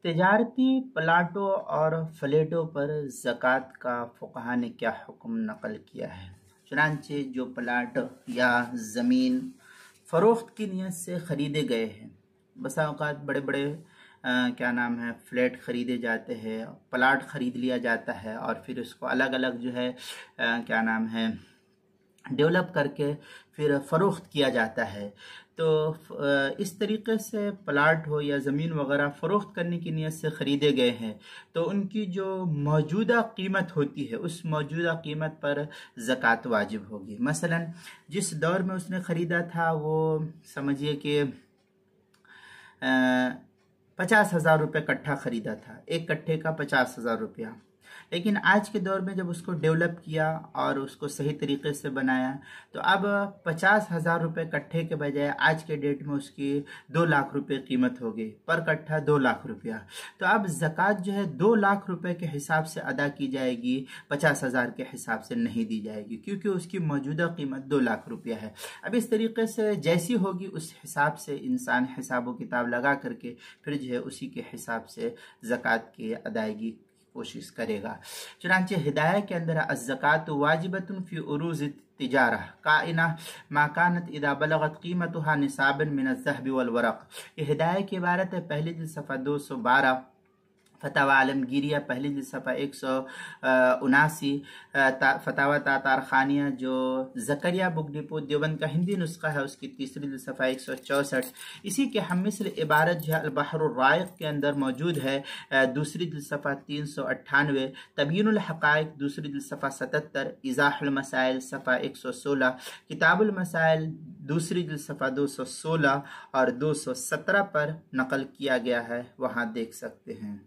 तजारती प्लाटों और फ्लैटों पर ज़कात का फ़ुक़हा ने क्या हुक्म नक़ल किया है। चुनांचे जो प्लाट या ज़मीन फ़रोख्त की नीयत से ख़रीदे गए हैं, बसा औक़ात बड़े बड़े क्या नाम है फ्लैट ख़रीदे जाते हैं, प्लाट ख़रीद लिया जाता है और फिर उसको अलग अलग जो है क्या नाम है डेवलप करके फिर फ़रोख्त किया जाता है। तो इस तरीके से प्लाट हो या ज़मीन वगैरह फ़रोख्त करने की नीयत से ख़रीदे गए हैं तो उनकी जो मौजूदा कीमत होती है उस मौजूदा कीमत पर ज़कात वाजिब होगी। मसलन जिस दौर में उसने ख़रीदा था वो समझिए कि 50,000 रुपये कट्ठा ख़रीदा था, एक कट्ठे का 50,000 रुपया। लेकिन आज के दौर में जब उसको डेवलप किया और उसको सही तरीके से बनाया तो अब 50,000 रुपये कट्ठे के बजाय आज के डेट में उसकी 2 लाख रुपए कीमत हो गई, पर कट्ठा 2 लाख रुपया। तो अब ज़कात जो है 2 लाख रुपए के हिसाब से अदा की जाएगी, 50,000 के हिसाब से नहीं दी जाएगी, क्योंकि उसकी मौजूदा कीमत 2 लाख रुपया है। अब इस तरीके से जैसी होगी उस हिसाब से इंसान हिसाब किताब लगा करके फिर जो है उसी के हिसाब से ज़कात की अदायगी कोशिश करेगा। चुनांचे हिदायत के अंदर अज़्ज़कात वाजिबतुन फ़ी उरूज़ तिजारा काइना मा कानत इदा बलगत कीमतुहा निसाबन मिन अज़्ज़हब वल वरक़। ये हिदायत की इबारत है, पहली जिल्द सफ़ा 212, फतावा आलमगीरिया पहली जिल्द सफ़ा 179, फतावा तातार खानिया जो ज़करिया बुक डिपो देवबंद का हिंदी नुस्खा है उसकी तीसरी जिल्द सफ़ा 164। इसी के हम मिस्र इबारत जो है अल-बहरुर राइक़ के अंदर मौजूद है, दूसरी जिल्द सफ़ा 398, तबयीनुल हक़ाइक़ दूसरी जिल्द सफ़ा 77, इज़ाहुल मसाइल सफ़ा 116, किताबुल मसाइल दूसरी जिल्द सफ़ा 216 और 217 पर नकल किया गया है, वहाँ देख सकते हैं।